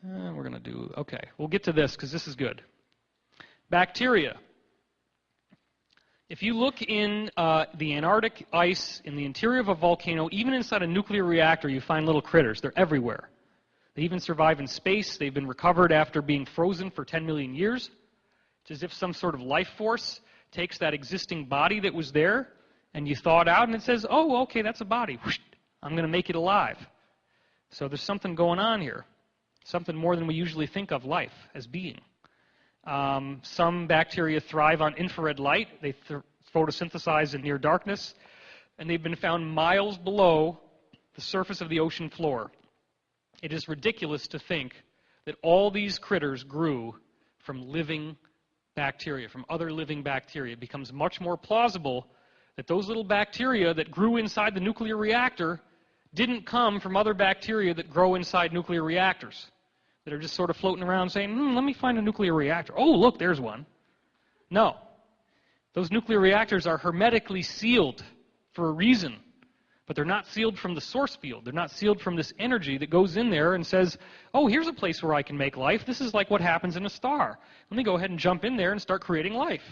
We're going to do, okay, we'll get to this because this is good. Bacteria. If you look in the Antarctic ice, in the interior of a volcano, even inside a nuclear reactor, you find little critters. They're everywhere. They even survive in space. They've been recovered after being frozen for 10 million years. It's as if some sort of life force takes that existing body that was there, and you thaw it out, and it says, oh, okay, that's a body. Whoosh, I'm going to make it alive. So there's something going on here. Something more than we usually think of life as being. Some bacteria thrive on infrared light. They photosynthesize in near darkness. And they've been found miles below the surface of the ocean floor. It is ridiculous to think that all these critters grew from living bacteria, from other living bacteria. It becomes much more plausible that those little bacteria that grew inside the nuclear reactor didn't come from other bacteria that grow inside nuclear reactors, that are just sort of floating around saying, let me find a nuclear reactor. Oh, look, there's one. No. Those nuclear reactors are hermetically sealed for a reason, but they're not sealed from the source field. They're not sealed from this energy that goes in there and says, oh, here's a place where I can make life. This is like what happens in a star. Let me go ahead and jump in there and start creating life.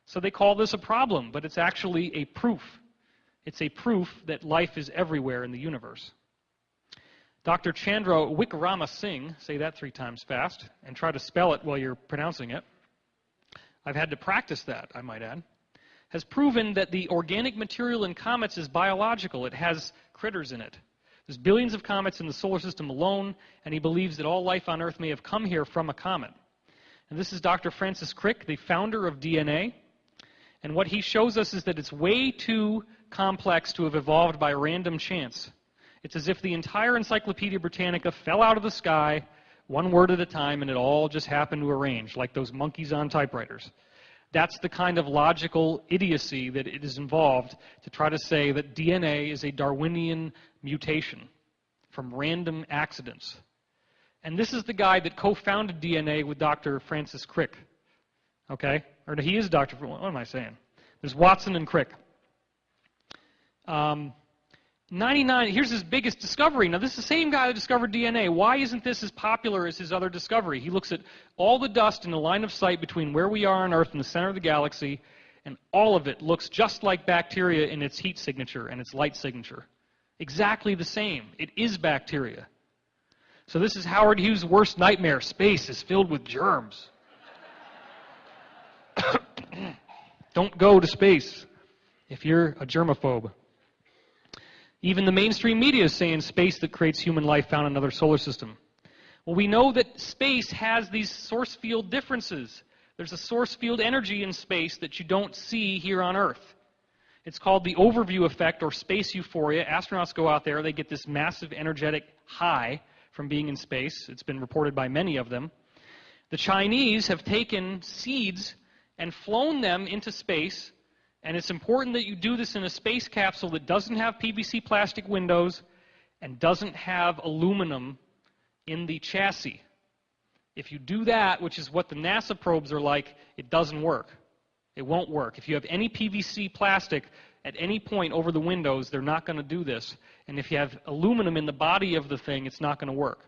So they call this a problem, but it's actually a proof. It's a proof that life is everywhere in the universe. Dr. Chandra Wickrama Singh, say that 3 times fast, and try to spell it while you're pronouncing it. I've had to practice that, I might add. Has proven that the organic material in comets is biological. It has critters in it. There's billions of comets in the solar system alone, and he believes that all life on Earth may have come here from a comet. And this is Dr. Francis Crick, the founder of DNA. And what he shows us is that it's way too complex to have evolved by random chance. It's as if the entire Encyclopedia Britannica fell out of the sky, one word at a time, and it all just happened to arrange, like those monkeys on typewriters. That's the kind of logical idiocy that it is involved to try to say that DNA is a Darwinian mutation from random accidents. And this is the guy that co-founded DNA with Dr. Francis Crick. Okay? Or he is Dr. What am I saying? There's Watson and Crick. 99, here's his biggest discovery. Now, this is the same guy that discovered DNA. Why isn't this as popular as his other discovery? He looks at all the dust in the line of sight between where we are on Earth and the center of the galaxy, and all of it looks just like bacteria in its heat signature and its light signature. Exactly the same. It is bacteria. So this is Howard Hughes' worst nightmare. Space is filled with germs. Don't go to space if you're a germaphobe. Even the mainstream media is saying space that creates human life found in another solar system. Well, we know that space has these source field differences. There's a source field energy in space that you don't see here on Earth. It's called the overview effect or space euphoria. Astronauts go out there, they get this massive energetic high from being in space. It's been reported by many of them. The Chinese have taken seeds and flown them into space, and it's important that you do this in a space capsule that doesn't have PVC plastic windows and doesn't have aluminum in the chassis. If you do that, which is what the NASA probes are like, it doesn't work. It won't work. If you have any PVC plastic at any point over the windows, they're not going to do this. And if you have aluminum in the body of the thing, it's not going to work.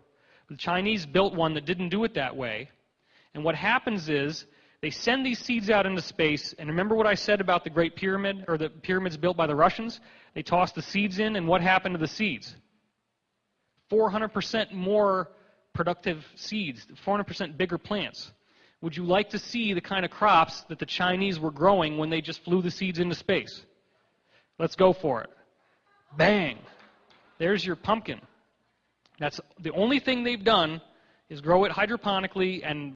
The Chinese built one that didn't do it that way. And what happens is, they send these seeds out into space, and remember what I said about the Great Pyramid, or the pyramids built by the Russians? They tossed the seeds in, and what happened to the seeds? 400% more productive seeds, 400% bigger plants. Would you like to see the kind of crops that the Chinese were growing when they just flew the seeds into space? Let's go for it. Bang! There's your pumpkin. That's the only thing they've done is grow it hydroponically and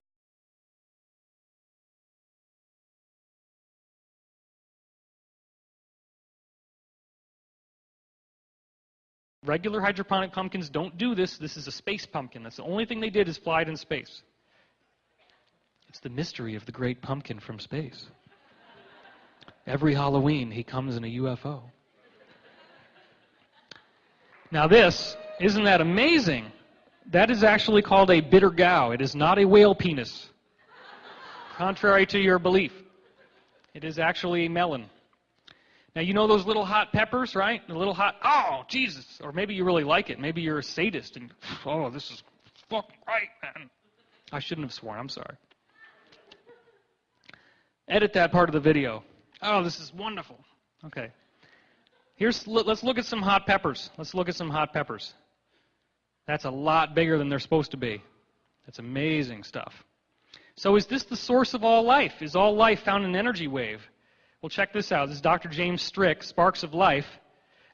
regular hydroponic pumpkins don't do this. This is a space pumpkin. That's the only thing they did is fly it in space. It's the mystery of the great pumpkin from space. Every Halloween, he comes in a UFO. Now this, isn't that amazing? That is actually called a bitter gow. It is not a whale penis. Contrary to your belief. It is actually a melon. Now, you know those little hot peppers, right? The little hot, oh, Jesus. Or maybe you really like it. Maybe you're a sadist and, oh, this is fucking right, man. I shouldn't have sworn. I'm sorry. Edit that part of the video. Oh, this is wonderful. Okay. Let's look at some hot peppers. Let's look at some hot peppers. That's a lot bigger than they're supposed to be. That's amazing stuff. So is this the source of all life? Is all life found in an energy wave? Well, check this out. This is Dr. James Strick, Sparks of Life.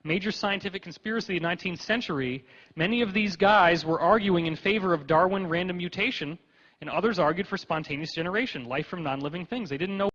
Major scientific conspiracy of the 19th century. Many of these guys were arguing in favor of Darwin random mutation, and others argued for spontaneous generation, life from non-living things. They didn't know.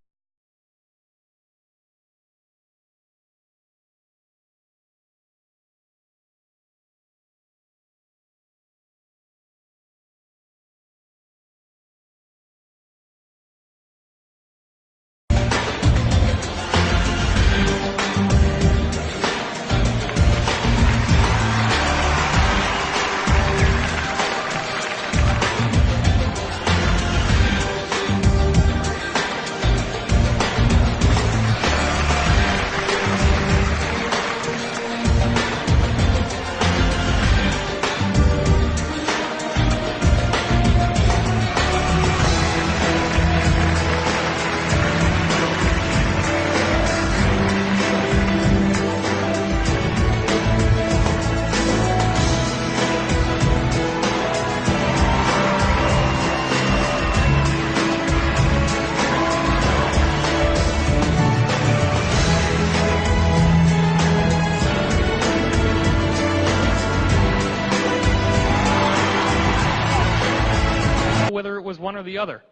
Whether it was one or the other.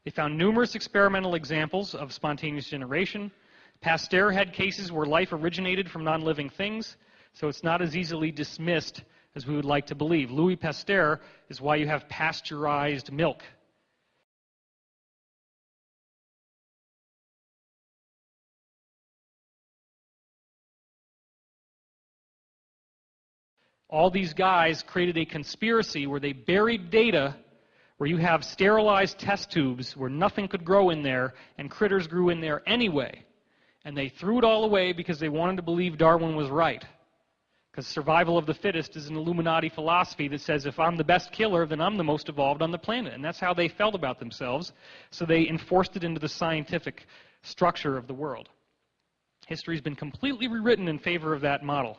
They found numerous experimental examples of spontaneous generation. Pasteur had cases where life originated from non-living things, so it's not as easily dismissed as we would like to believe. Louis Pasteur is why you have pasteurized milk. All these guys created a conspiracy where they buried data where you have sterilized test tubes where nothing could grow in there and critters grew in there anyway. And they threw it all away because they wanted to believe Darwin was right. Because survival of the fittest is an Illuminati philosophy that says if I'm the best killer, then I'm the most evolved on the planet. And that's how they felt about themselves. So they enforced it into the scientific structure of the world. History's been completely rewritten in favor of that model.